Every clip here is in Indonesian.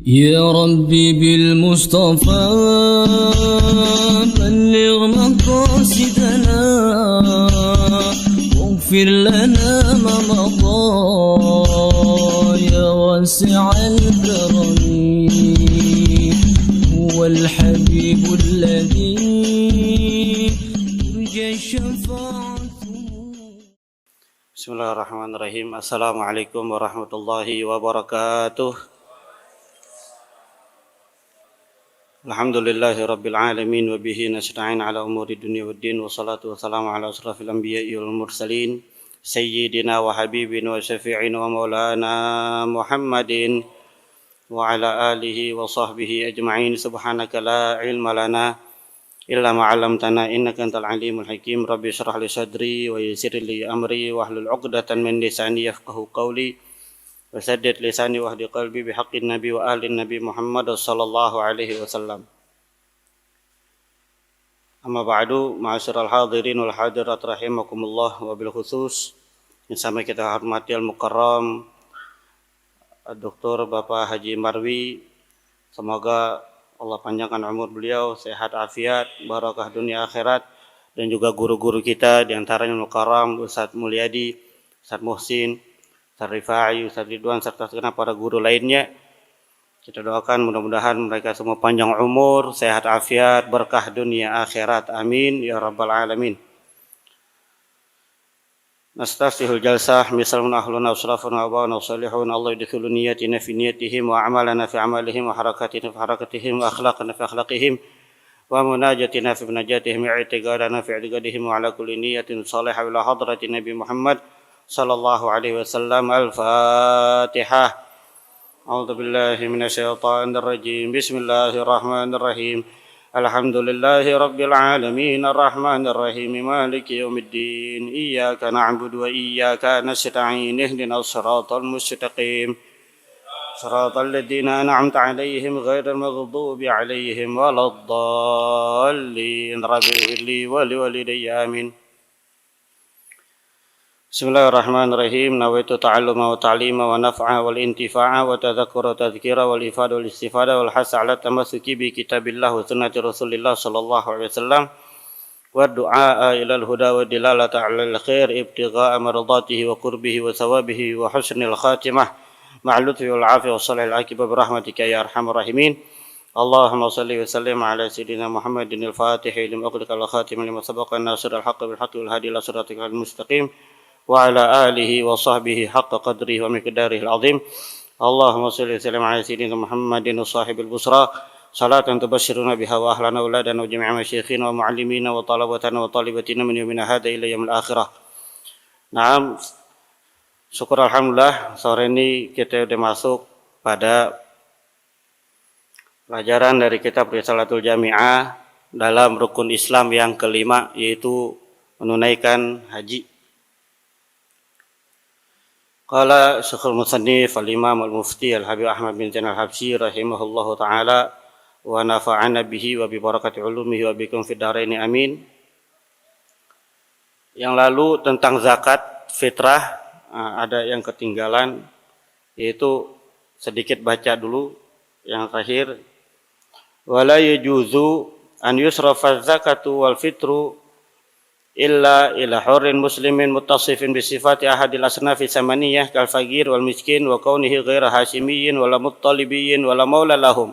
يا ربي بالمصطفى بلغ مقاصدنا واغفر لنا ما مضى يا واسع الكرم هو الحبيب الذي ترجى شفاعته. Bismillahirrahmanirrahim. Assalamualaikum warahmatullahi wabarakatuh. Alhamdulillahi rabbil alamin wa bihi nasta'in ala umuri dunya waddin wa salatu wassalamu ala asrafil anbiya'i wal mursalin sayyidina wa habibina wa syafi'ina wa maulana Muhammadin wa ala alihi wa sahbihi ajma'in. Subhanaka la ilma lana illa ma 'allamtana innaka antal alimul hakim. Rabbi shrah li sadri wa yassir li amri wahlul 'uqdatan min lisani yafqahu qawli wasaddid lisani wahdi qalbi bihaqqin nabi wa ahli nabi Muhammad sallallahu alaihi wasallam. Amma ba'du, ma'asyiral hadirin wal hadirat rahimakumullah, wa bil khusus yang sama kita hormati al-mukarram Dr. Bapak Haji Marwi. Semoga Allah panjangkan umur beliau, sehat afiat, barakah dunia akhirat, dan juga guru-guru kita di antaranya al-mukarram Ustaz Mulyadi, Ustaz Muhsin, Ustaz Rifai, Ustaz Ridwan, serta segenap para guru lainnya. Kita doakan mudah-mudahan mereka semua panjang umur, sehat afiat, berkah dunia akhirat. Amin ya rabbal alamin. Nastafihul jalsah misalun ahluna usrafun wa abana salihun. Allah yudkhilu niyatina fi niyatihim wa amalana fi amalihim wa harakatina fi harakatihim wa akhlaqana fi akhlaqihim wa munajatina fi munajatihim wa i'tiqadana fi i'tiqadihim wa ala kulli niyatin salihah ila hadrati Nabi Muhammad sallallahu alaihi wasallam. Al-Fatihah. A'udzu billahi minasyaitonir rajim. Bismillahirrahmanirrahim. Alhamdulillahi rabbil alamin arrahmanir rahim maliki yaumiddin. Iyyaka na'budu wa iyyaka nasta'in. Ihdinas siratal mustaqim. Siratal ladzina an'amta 'alaihim ghairil maghdubi 'alaihim waladdallin. Rabbighfirli wa liwalidayya. Amin. Bismillahirrahmanirrahim. Nawaitu ta'alluma wa ta'lima wa naf'a wal intifa'a wa tadhakkura wa tadhkira wal ifada wal istifada wal hasa ala tamassuki bi kitabillah wa sunnati Rasulillah sallallahu alaihi wasallam wa du'a ila al-huda wa dilalata 'ala al-khair ibtigha'a mardatihi wa qurbihi wa thawabihi wa husnil khatimah ma'a lutfi wal 'afwi wa salihil aqibah bi rahmatika ya arhamar rahimin. Allahumma salli wa sallim ala sayyidina Muhammadin al-Fatihi lima ughliqa al-khatim lima sabaqa an-nasir al-haqqi bil haqqi wal hadi ila siratikal mustaqim wa ala alihi wa sahbihi haqqa qadrihi wa miqdarihi al-azim. Allahumma salli wa sallim ala sayyidina Muhammadin sahibil busra salatan tubashshiruna biha wa ahlana wa auladana wa jami'a masyayikhina wa muallimina wa talabatana wa talibatina min yawmina hadha ila yaumil akhirah. Naam, syukur alhamdulillah sore ini kita sudah masuk pada pelajaran dari kitab Risalatul Jami'ah dalam rukun Islam yang kelima, yaitu menunaikan haji. Qala Syekhul Musannif al-Imam al-Mufti al-Habib Ahmad bin Zain al-Habsyi rahimahullahu ta'ala wa nafa'ana bihi wa bi barakati ulumihi wa bikum fid dharain amin. Yang lalu tentang zakat fitrah ada yang ketinggalan, yaitu sedikit baca dulu yang terakhir. Wala yajuzu an yusrafa zakatu wal fitru illa ila hurrin muslimin muttasifin bi sifati ahadil asnafi samaniyah kal faqir wal miskin wa kaunihi ghaira hasimiyyin wala muttalibiyyin wala maula lahum.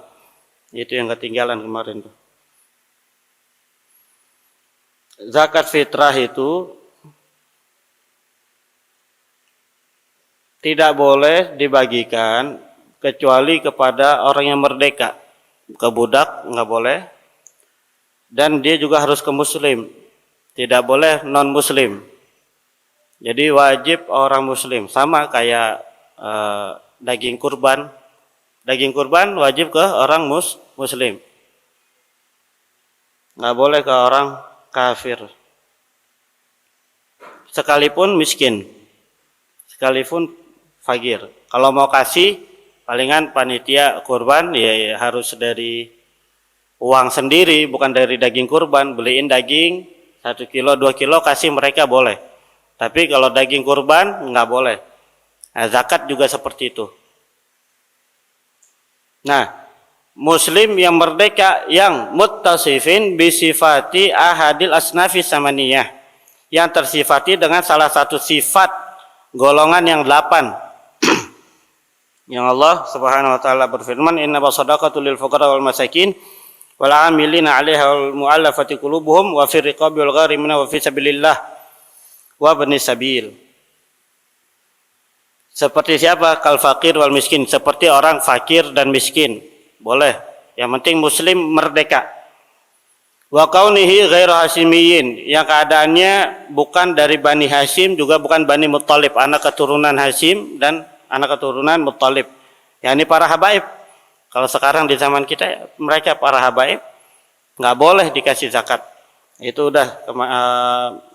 Itu yang ketinggalan kemarin tuh. Zakat fitrah itu tidak boleh dibagikan kecuali kepada orang yang merdeka. Ke budak enggak boleh, dan dia juga harus ke muslim. Tidak boleh non-muslim. Jadi wajib orang muslim. Sama kayak daging kurban. Daging kurban wajib ke orang muslim. Nggak boleh ke orang kafir. Sekalipun miskin. Sekalipun fakir. Kalau mau kasih, palingan panitia kurban ya harus dari uang sendiri, bukan dari daging kurban. Beliin daging 1 kilo, 2 kilo kasih mereka boleh. Tapi kalau daging kurban nggak boleh. Nah, zakat juga seperti itu. Nah, muslim yang merdeka yang muttasifin bisifati ahadil asnafi samaniyah, yang tersifati dengan salah satu sifat golongan yang 8. Yang Allah Subhanahu wa taala berfirman, "Innamas shadaqatu lil fuqara wal masakin wal 'amilina 'alaiha wal mu'allafati qulubuhum wa fir riqabi wal gharimina wa fi sabilillah wa bani sabil." Seperti siapa? Kal fakir wal miskin, seperti orang fakir dan miskin. Boleh. Yang penting muslim merdeka. Wa kaunihi ghairu hasimiyin, yang keadaannya bukan dari Bani Hashim, juga bukan Bani Muttalib, anak keturunan Hashim dan anak keturunan Muttalib. Yakni para habaib. Kalau sekarang di zaman kita, mereka para habaib nggak boleh dikasih zakat. Itu udah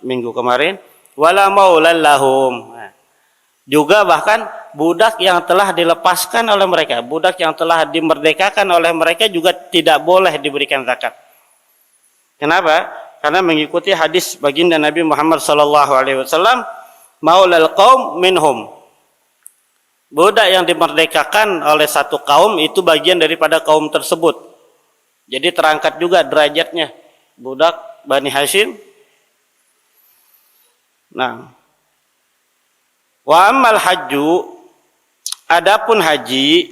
minggu kemarin. Wala maulal lahum. Juga bahkan budak yang telah dilepaskan oleh mereka, budak yang telah dimerdekakan oleh mereka juga tidak boleh diberikan zakat. Kenapa? Karena mengikuti hadis baginda Nabi Muhammad SAW, maulal qaum minhum. Budak yang dimerdekakan oleh satu kaum itu bagian daripada kaum tersebut. Jadi terangkat juga derajatnya budak Bani Hashim. Nah, wa ammal hajju, adapun haji,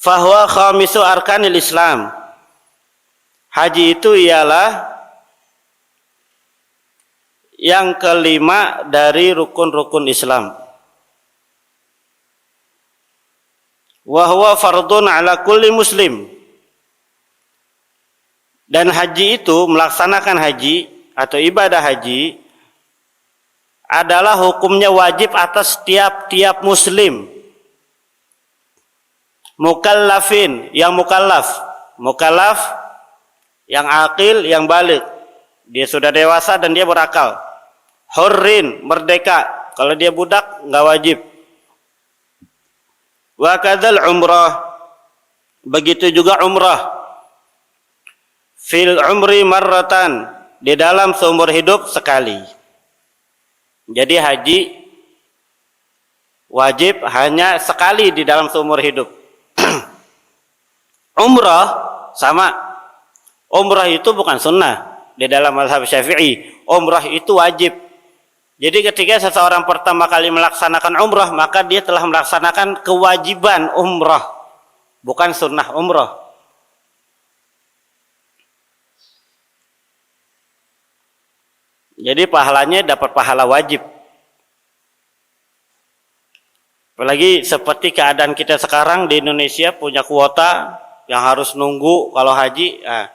fahuwa khamisu arkanil Islam. Haji itu ialah yang kelima dari rukun-rukun Islam. Wa huwa fardun ala kulli muslim. Dan haji itu, melaksanakan haji atau ibadah haji adalah hukumnya wajib atas tiap-tiap muslim. Mukallafin, yang mukallaf. Mukallaf yang akil, yang balik. Dia sudah dewasa dan dia berakal. Hurrin, merdeka. Kalau dia budak nggak wajib. Wa kadzal umrah, begitu juga umrah. Fil umri marratan, di dalam seumur hidup sekali. Jadi haji wajib hanya sekali di dalam seumur hidup. Umrah sama. Umrah itu bukan sunnah di dalam mazhab Syafi'i. Umrah itu wajib. Jadi ketika seseorang pertama kali melaksanakan umrah, maka dia telah melaksanakan kewajiban umrah, bukan sunnah umrah. Jadi pahalanya dapat pahala wajib. Apalagi seperti keadaan kita sekarang di Indonesia, punya kuota yang harus nunggu kalau haji. Nah,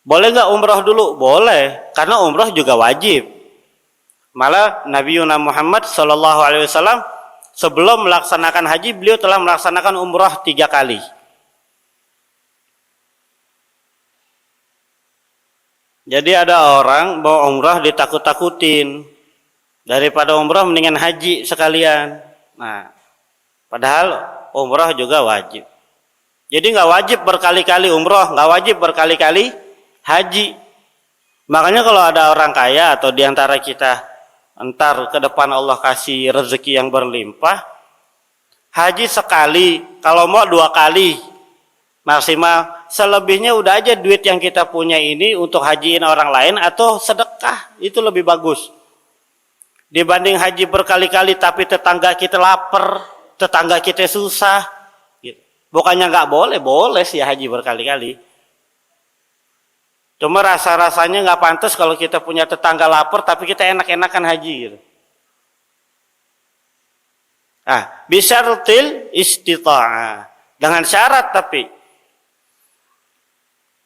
boleh nggak umrah dulu? Boleh, karena umrah juga wajib. Malah Nabi Muhammad SAW sebelum melaksanakan haji, beliau telah melaksanakan umrah 3 kali. Jadi ada orang bawa umrah ditakut-takutin, daripada umrah mendingan haji sekalian. Nah, padahal umrah juga wajib. Jadi nggak wajib berkali-kali umrah, nggak wajib berkali-kali haji. Makanya kalau ada orang kaya atau diantara kita entar ke depan Allah kasih rezeki yang berlimpah, haji sekali, kalau mau 2 kali maksimal. Selebihnya udah aja duit yang kita punya ini untuk hajiin orang lain atau sedekah, itu lebih bagus dibanding haji berkali-kali tapi tetangga kita lapar, tetangga kita susah. Bukannya nggak boleh, boleh sih haji berkali-kali, cuma rasa-rasanya nggak pantas kalau kita punya tetangga lapar tapi kita enak-enakan haji gitu. Bisyaratil istita'ah, dengan syarat tapi,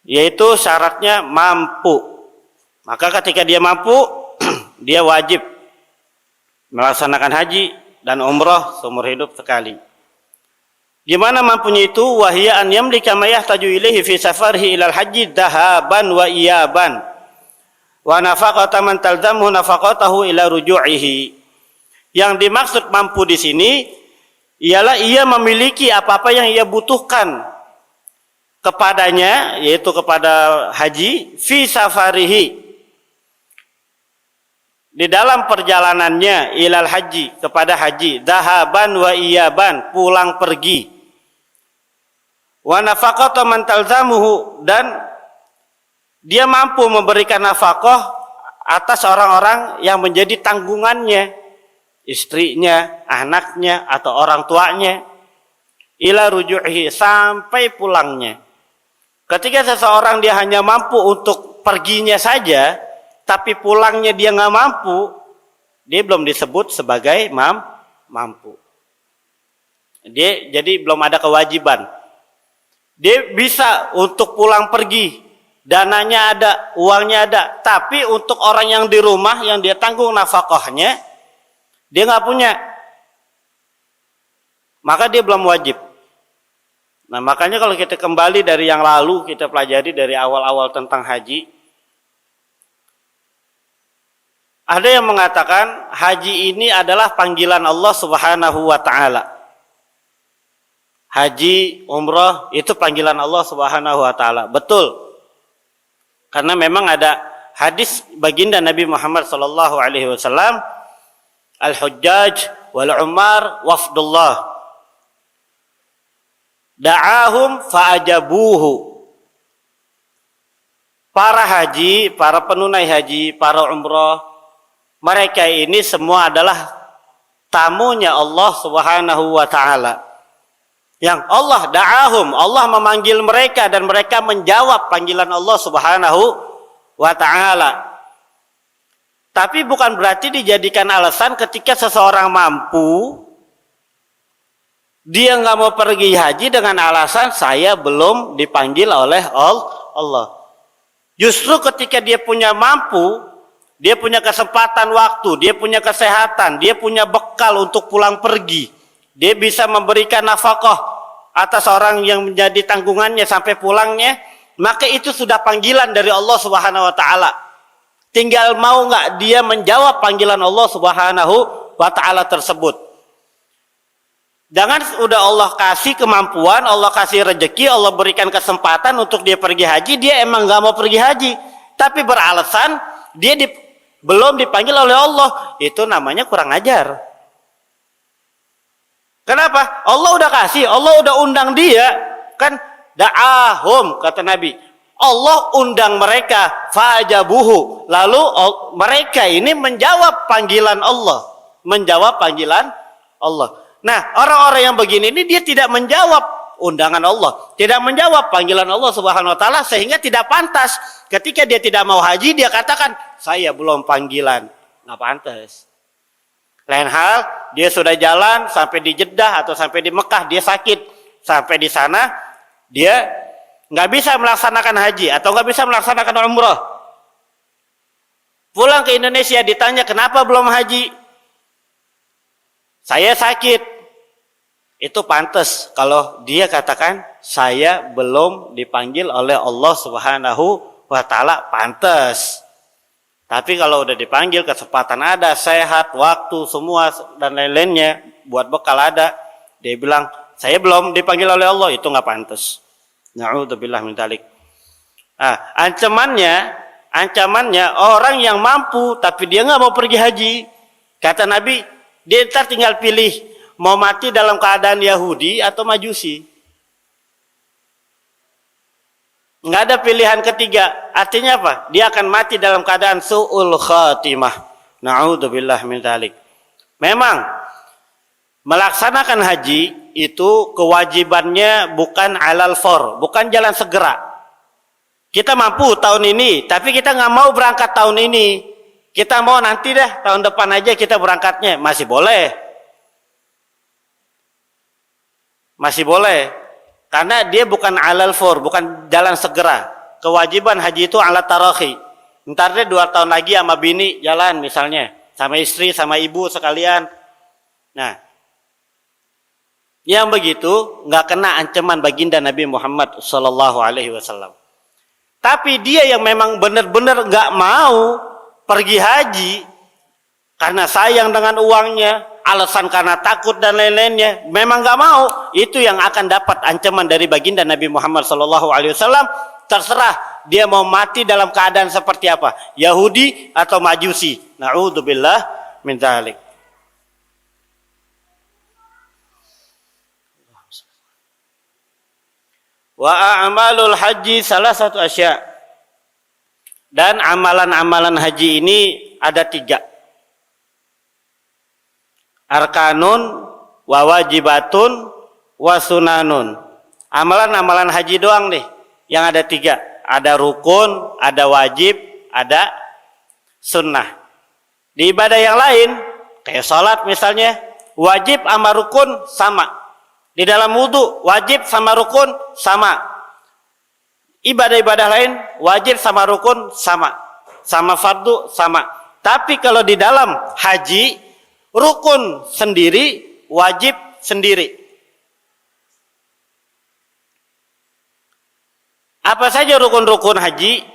yaitu syaratnya mampu. Maka ketika dia mampu, dia wajib melaksanakan haji dan umrah seumur hidup sekali. Gimana mampunya itu? Wahya an yamlika ma yahtaju ilaihi fi safarihi ilal haji dahaban wa iyaban wa nafaqata man talzamuhu nafaqatahu ila ruju'ihi. Yang dimaksud mampu di sini ialah ia memiliki apa-apa yang ia butuhkan kepadanya, yaitu kepada haji, fi safarihi, di dalam perjalanannya, ilal haji, kepada haji, dahaban wa iyaban, pulang pergi, wa nafaqata man talzamuhu, dan dia mampu memberikan nafkah atas orang-orang yang menjadi tanggungannya, istrinya, anaknya, atau orang tuanya, ila ruju'ihi, sampai pulangnya. Ketika seseorang dia hanya mampu untuk perginya saja, tapi pulangnya dia nggak mampu, dia belum disebut sebagai mampu. Dia jadi belum ada kewajiban. Dia bisa untuk pulang pergi, dananya ada, uangnya ada, tapi untuk orang yang di rumah yang dia tanggung nafkahnya, dia nggak punya, maka dia belum wajib. Nah, makanya kalau kita kembali dari yang lalu, kita pelajari dari awal-awal tentang haji, ada yang mengatakan haji ini adalah panggilan Allah Subhanahu wa Ta'ala. Haji, umrah itu panggilan Allah Subhanahu wa Ta'ala. Betul. Karena memang ada hadis baginda Nabi Muhammad sallallahu alaihi wasallam, al-hujjaj wal umar wafdullah, da'ahum fa'ajabuhu. Para haji, para penunai haji, para umrah, mereka ini semua adalah tamunya Allah Subhanahu wa Ta'ala. Yang Allah da'ahum, Allah memanggil mereka dan mereka menjawab panggilan Allah Subhanahu wa Ta'ala. Tapi bukan berarti dijadikan alasan ketika seseorang mampu, dia nggak mau pergi haji dengan alasan saya belum dipanggil oleh Allah. Justru ketika dia punya mampu, dia punya kesempatan waktu, dia punya kesehatan, dia punya bekal untuk pulang pergi, dia bisa memberikan nafkah atas orang yang menjadi tanggungannya sampai pulangnya, maka itu sudah panggilan dari Allah Subhanahu wa Ta'ala. Tinggal mau nggak dia menjawab panggilan Allah Subhanahu wa Ta'ala tersebut. Jangan udah Allah kasih kemampuan, Allah kasih rezeki, Allah berikan kesempatan untuk dia pergi haji, dia emang nggak mau pergi haji, tapi beralasan dia belum dipanggil oleh Allah, itu namanya kurang ajar. Kenapa? Allah udah kasih, Allah udah undang dia, kan da'ahum kata Nabi. Allah undang mereka, fa'ajabuhu. Lalu mereka ini menjawab panggilan Allah, menjawab panggilan Allah. Nah, orang-orang yang begini ini dia tidak menjawab undangan Allah, tidak menjawab panggilan Allah Subhanahu wa Ta'ala, sehingga tidak pantas ketika dia tidak mau haji dia katakan saya belum panggilan. Nggak pantas. Lain hal, dia sudah jalan sampai di Jeddah atau sampai di Mekah, dia sakit. Sampai di sana, dia nggak bisa melaksanakan haji atau nggak bisa melaksanakan umrah. Pulang ke Indonesia ditanya kenapa belum haji? Saya sakit. Itu pantas kalau dia katakan saya belum dipanggil oleh Allah Subhanahu wa Ta'ala, pantas. Tapi kalau udah dipanggil, kesempatan ada, sehat, waktu, semua dan lain-lainnya, buat bekal ada, dia bilang, saya belum dipanggil oleh Allah, itu nggak pantas. Na'udzubillah min dzalik. Ancamannya orang yang mampu, tapi dia nggak mau pergi haji. Kata Nabi, dia ntar tinggal pilih, mau mati dalam keadaan Yahudi atau Majusi. Nggak ada pilihan ketiga. Artinya apa? Dia akan mati dalam keadaan su'ul khatimah. Na'udzubillah min dzalik. Memang melaksanakan haji itu kewajibannya bukan alal for, bukan jalan segera. Kita mampu tahun ini, tapi kita nggak mau berangkat tahun ini. Kita mau nanti deh, tahun depan aja kita berangkatnya. Masih boleh. Masih boleh. Karena dia bukan alal for, bukan jalan segera. Kewajiban haji itu ala tarakhi. Ntar deh 2 tahun lagi sama bini jalan misalnya. Sama istri, sama ibu sekalian. Nah, yang begitu nggak kena ancaman baginda Nabi Muhammad sallallahu alaihi wasallam. Tapi dia yang memang benar-benar nggak mau pergi haji karena sayang dengan uangnya, alasan karena takut dan lain-lainnya, memang nggak mau, itu yang akan dapat ancaman dari baginda Nabi Muhammad SAW. Terserah dia mau mati dalam keadaan seperti apa, Yahudi atau Majusi. Na'udzubillah min dzalik. Wa a'malul haji salah satu asya. Dan amalan-amalan haji ini ada 3. Arkanun, wa wajibatun, wa sunanun. Amalan-amalan haji doang nih, yang ada 3. Ada rukun, ada wajib, ada sunnah. Di ibadah yang lain, kayak sholat misalnya, wajib sama rukun sama. Di dalam wudu, wajib sama rukun sama. Ibadah-ibadah lain, wajib sama rukun sama. Sama fardu sama. Tapi kalau di dalam haji, rukun sendiri, wajib sendiri. Apa saja rukun-rukun haji?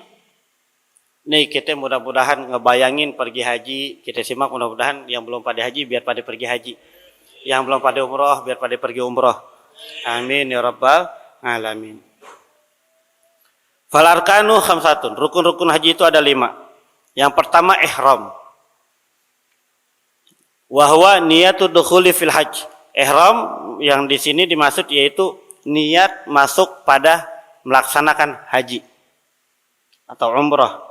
Nih kita mudah-mudahan ngebayangin pergi haji. Kita simak mudah-mudahan yang belum pada haji biar pada pergi haji. Yang belum pada umroh biar pada pergi umroh. Amin ya rabbal alamin. Fal arkanu khamsatun. Rukun-rukun haji itu ada 5. Yang pertama ihram. Wa huwa niyatud dukhuli fil hajj. Ihram yang di sini dimaksud yaitu niat masuk pada melaksanakan haji atau umrah.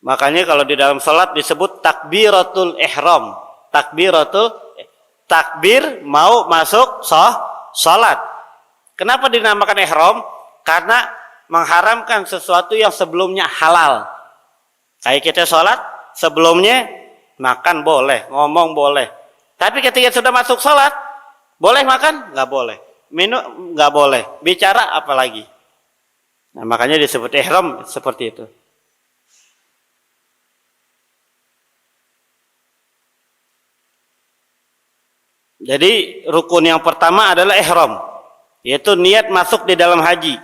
Makanya kalau di dalam salat disebut takbiratul ihram. Takbir mau masuk salat. Kenapa dinamakan ihram? Karena mengharamkan sesuatu yang sebelumnya halal. Kayak kita salat, sebelumnya makan boleh, ngomong boleh. Tapi ketika sudah masuk salat, boleh makan? Nggak boleh. Minum nggak boleh. Bicara apalagi. Nah, makanya disebut ihram seperti itu. Jadi rukun yang pertama adalah ihram, yaitu niat masuk di dalam haji.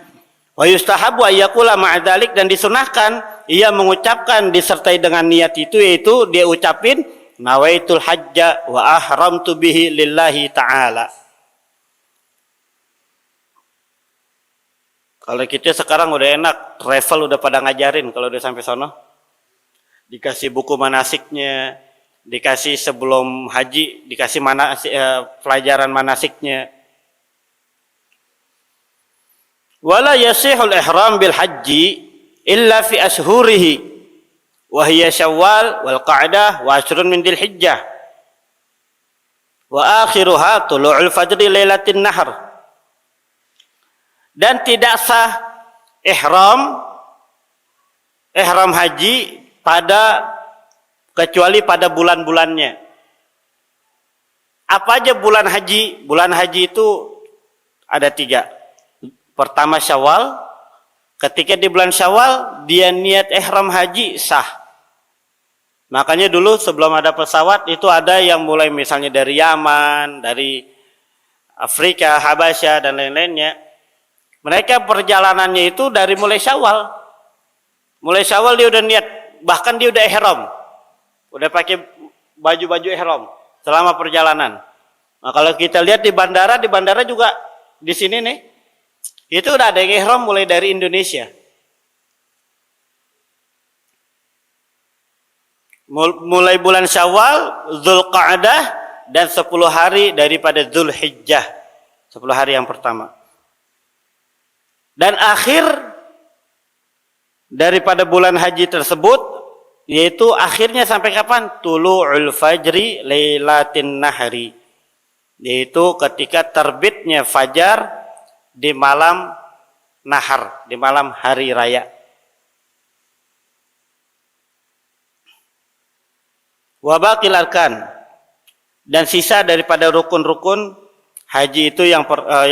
Wa yustahabu ayyakula ma'adzalik, dan disunahkan ia mengucapkan disertai dengan niat itu, yaitu dia ucapin nawaitul hajja wa ahramtu bihi lillahi ta'ala. Kalau kita sekarang udah enak, travel udah pada ngajarin kalau udah sampai sono. Dikasih buku manasiknya, dikasih sebelum haji, dikasih pelajaran manasiknya. Wala yasihul ihram bil haji illa fi ashhurihi wa hiya Syawal wal Qa'dah wa ashrun min Dzulhijjah wa akhiruha tulu'ul fajri lailatin nahr. Dan tidak sah ihram haji kecuali pada bulan-bulannya. Apa aja bulan haji? Bulan haji itu ada 3. Pertama Syawal. Ketika di bulan Syawal dia niat ihram haji sah. Makanya dulu sebelum ada pesawat itu ada yang mulai misalnya dari Yaman, dari Afrika, Habasyah dan lain-lainnya. Mereka perjalanannya itu dari mulai Syawal. Mulai Syawal dia udah niat, bahkan dia udah ihram. Udah pakai baju-baju ihram selama perjalanan. Nah, kalau kita lihat di bandara juga di sini nih, itu udah ada yang ihram mulai dari Indonesia. Mulai bulan Syawal, Dzulqa'dah, dan 10 hari daripada Dzulhijjah. 10 hari yang pertama. Dan akhir daripada bulan haji tersebut, yaitu akhirnya sampai kapan? Tulu'ul fajri lailatin nahri, yaitu ketika terbitnya fajar di malam nahar, di malam hari raya. Wa baqil arkan, dan sisa daripada rukun-rukun haji itu yang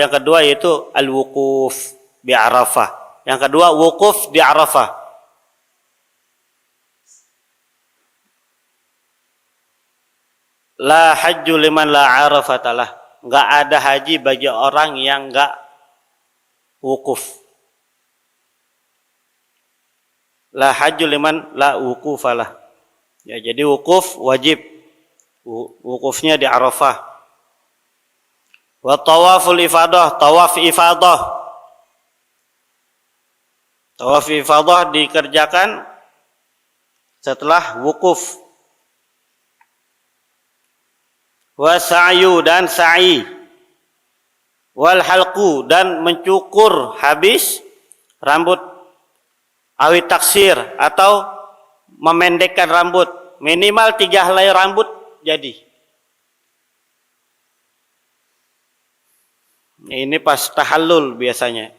kedua yaitu al-wuquf bi Arafah. Yang kedua wukuf di Arafah. La hajju liman la arafatalah. Enggak ada haji bagi orang yang enggak wukuf. La hajju liman la wukufalah. Ya, jadi wukuf wajib. Wukufnya di Arafah. Wa tawaful ifadah, tawaf ifadah. Tawaf ifadah dikerjakan setelah wukuf. Wa sa'yu, dan sa'i. wal halqu, dan mencukur habis rambut, awi taksir, atau memendekkan rambut, minimal 3 helai rambut jadi. Ini pas tahallul biasanya.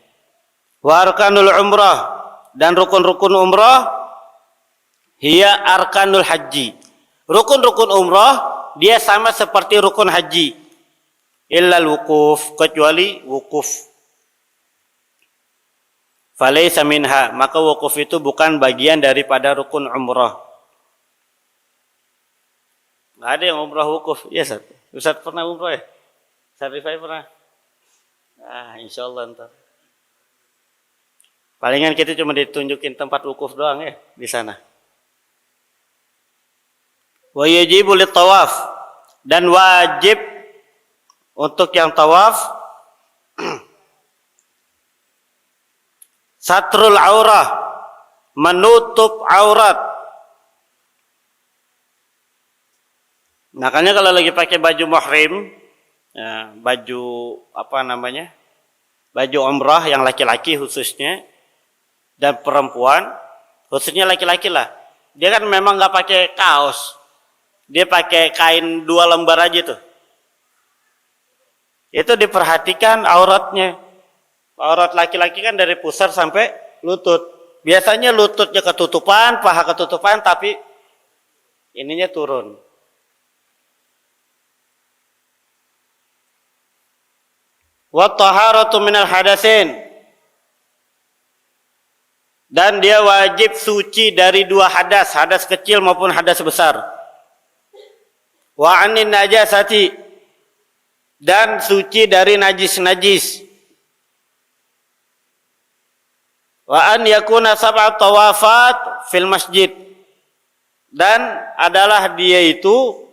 Wa arkanul umrah, dan rukun-rukun umrah, hiya arkanul haji. Rukun-rukun umrah dia sama seperti rukun haji, illal wukuf, kecuali wukuf. Falaysa minha, maka wukuf itu bukan bagian daripada rukun umrah. Nggak ada yang umrah wukuf. Ya, Ustaz pernah umrah ya? Ustaz Rifai pernah? Insyaallah ntar. Palingan kita cuma ditunjukin tempat wukuf doang ya di sana. Wa yajibu lit-tawaf, dan wajib untuk yang tawaf satrul aurah, menutup aurat. Makanya kalau lagi pakai baju muhrim, ya, baju apa namanya? Baju umrah yang laki-laki khususnya dan perempuan, khususnya laki-laki lah. Dia kan memang nggak pakai kaos. Dia pakai kain 2 lembar aja tuh. Itu diperhatikan auratnya. Aurat laki-laki kan dari pusar sampai lutut. Biasanya lututnya ketutupan, paha ketutupan, tapi ininya turun. Wa taharatu minal hadatsin, dan dia wajib suci dari 2 hadas, hadas kecil maupun hadas besar. Wa anin najasati, dan suci dari najis-najis. Wa an yakuna 7 tawafat fil masjid, dan adalah dia itu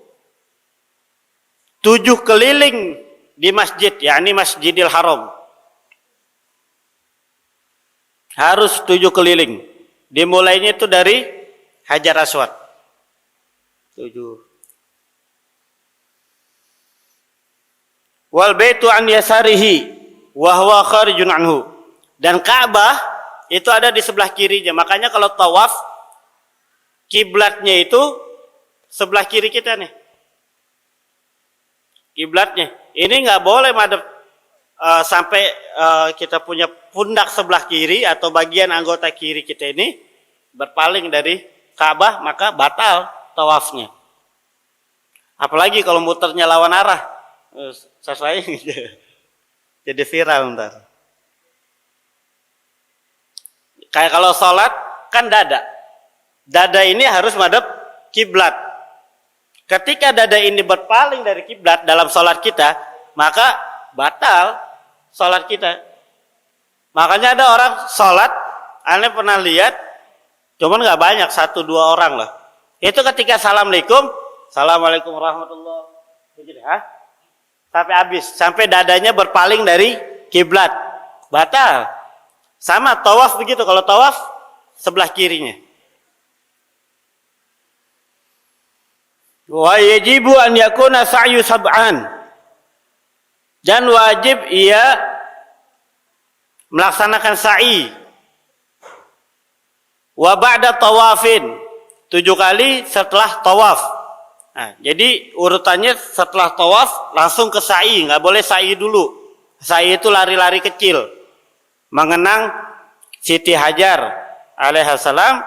7 keliling di masjid, yakni Masjidil Haram. Harus 7 keliling. Dimulainya itu dari Hajar Aswad. 7. Wal baitu an yasarihi wa huwa kharijun anhu. Dan Ka'bah itu ada di sebelah kirinya. Makanya kalau tawaf, kiblatnya itu sebelah kiri kita nih. Kiblatnya. Ini nggak boleh madep sampai kita punya pundak sebelah kiri atau bagian anggota kiri kita ini berpaling dari Ka'bah, maka batal tawafnya. Apalagi kalau muternya lawan arah, sesuai jadi viral ntar. Kayak kalau sholat kan dada ini harus madep kiblat. Ketika dada ini berpaling dari kiblat dalam sholat kita, maka batal sholat kita. Makanya ada orang sholat, aneh pernah lihat, cuman nggak banyak, 1-2 orang lah. Itu ketika assalamualaikum warahmatullah, sampai habis, sampai dadanya berpaling dari kiblat, batal. Sama tawaf begitu, kalau tawaf sebelah kirinya. Wa yajibu an yakuna sa'yu sab'an, dan wajib ia melaksanakan sa'i. Wa ba'da tawafin, 7 kali setelah tawaf. Nah, jadi urutannya setelah tawaf langsung ke sa'i, nggak boleh sa'i dulu. Sa'i itu lari-lari kecil, mengenang Siti Hajar alaihissalam,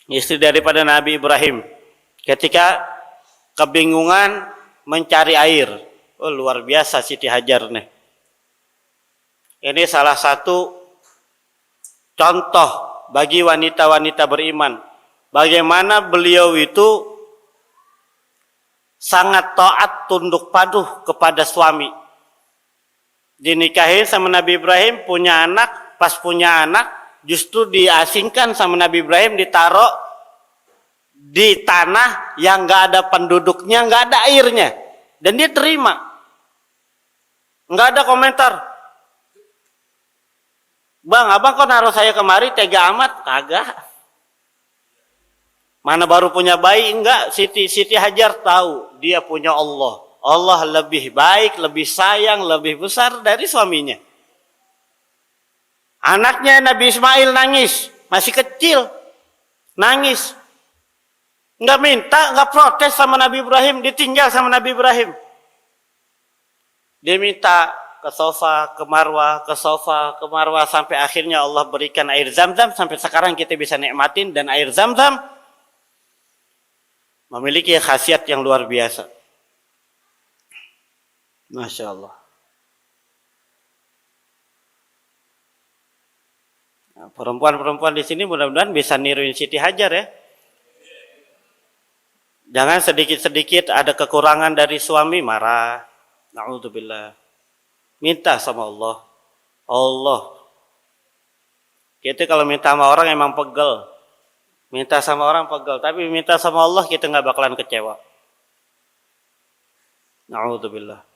istri daripada Nabi Ibrahim, ketika kebingungan mencari air. Oh, luar biasa Siti Hajar nih. Ini salah satu contoh bagi wanita-wanita beriman. Bagaimana beliau itu sangat taat, tunduk patuh kepada suami. Dinikahin sama Nabi Ibrahim, punya anak, pas punya anak justru diasingkan sama Nabi Ibrahim, ditaruh di tanah yang nggak ada penduduknya, nggak ada airnya, dan dia terima. Nggak ada komentar. Bang, abang kok naruh saya kemari tega amat? Kagak. Mana baru punya bayi? Enggak. Siti Hajar tahu dia punya Allah. Allah lebih baik, lebih sayang, lebih besar dari suaminya. Anaknya Nabi Ismail nangis, masih kecil, nangis. Nggak minta, nggak protes sama Nabi Ibrahim, ditinggal sama Nabi Ibrahim. Dia minta ke sofa, ke marwah, ke sofa, ke marwah, sampai akhirnya Allah berikan air zam-zam, sampai sekarang kita bisa nikmatin, dan air zam-zam memiliki khasiat yang luar biasa. Masya Allah. Nah, perempuan-perempuan di sini mudah-mudahan bisa niruin Siti Hajar ya. Jangan sedikit-sedikit ada kekurangan dari suami marah. Na'udzubillah. Minta sama Allah. Allah. Kita kalau minta sama orang emang pegel. Minta sama orang pegel. Tapi minta sama Allah kita nggak bakalan kecewa. Na'udzubillah.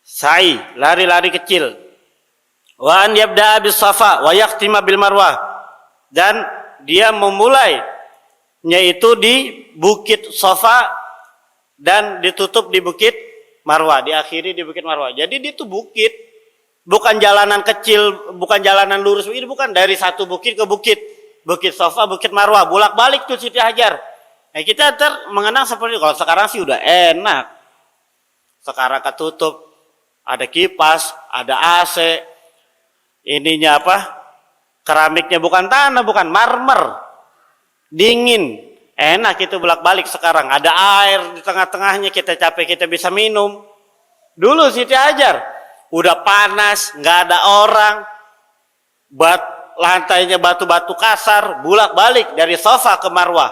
Sa'i, lari-lari kecil. Wa an yabda'a bis safa wa yaqtima bil marwah. Dan dia memulai yaitu di bukit Safa dan ditutup di bukit Marwah, diakhiri di bukit Marwah. Jadi itu bukit, bukan jalanan kecil, bukan jalanan lurus, ini bukan dari satu bukit ke bukit. Bukit Safa, bukit Marwah, bolak-balik tuh Siti Hajar. Nah, kita mengenang seperti itu. Kalau sekarang sih udah enak. Sekarang ketutup, ada kipas, ada AC. Ininya apa? Keramiknya bukan tanah, bukan marmer. Dingin. Enak itu bolak-balik sekarang. Ada air di tengah-tengahnya, kita capek kita bisa minum. Dulu Siti Hajar udah panas, nggak ada orang. Lantainya batu-batu kasar, bolak-balik dari Safa ke Marwah.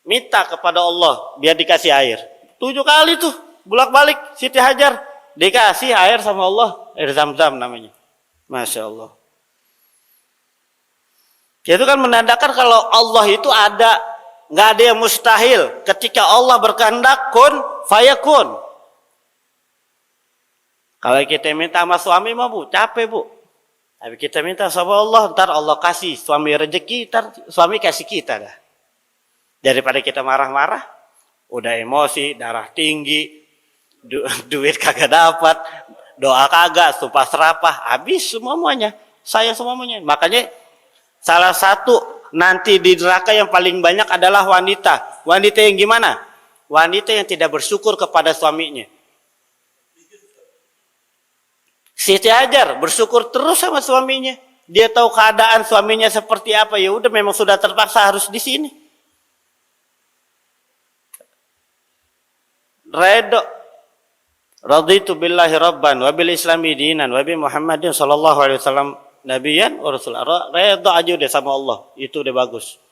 Minta kepada Allah biar dikasih air. 7 kali tuh bolak-balik Siti Hajar dikasih air sama Allah, air zam-zam namanya. Masya Allah. Itu kan menandakan kalau Allah itu ada, nggak ada yang mustahil. Ketika Allah berkehendak, kun fayakun. Kalau kita minta sama suami mah bu, capek bu. Tapi kita minta sama Allah, ntar Allah kasih suami rezeki, ntar suami kasih kita dah. Daripada kita marah-marah, udah emosi, darah tinggi, duit kagak dapat, doa kagak, sumpah serapah, habis semuanya, saya semuanya. Makanya salah satu nanti di neraka yang paling banyak adalah wanita. Wanita yang gimana? Wanita yang tidak bersyukur kepada suaminya. Siti Hajar bersyukur terus sama suaminya. Dia tahu keadaan suaminya seperti apa, ya udah memang sudah terpaksa harus di sini. Redho. Raditu billahi rabban wa bil islami dinan wa bi Muhammadin sallallahu alaihi wasallam nabiyan wa rasulullah. Redho aja deh sama Allah, itu udah bagus.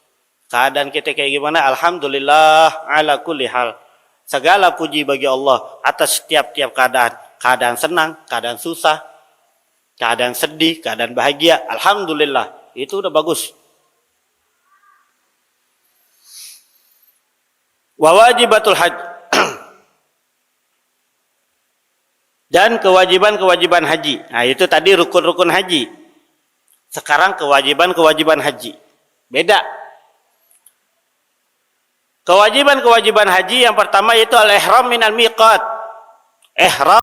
Keadaan kita kayak gimana? Alhamdulillah ala kulli hal. Segala puji bagi Allah atas setiap-tiap keadaan. Keadaan senang, keadaan susah, keadaan sedih, keadaan bahagia. Alhamdulillah, itu udah bagus. Wa wajibatul hajj. Dan kewajiban-kewajiban haji. Nah, itu tadi rukun-rukun haji. Sekarang kewajiban-kewajiban haji. Beda. Kewajiban-kewajiban haji yang pertama yaitu al-ihram minal miqat. Ihram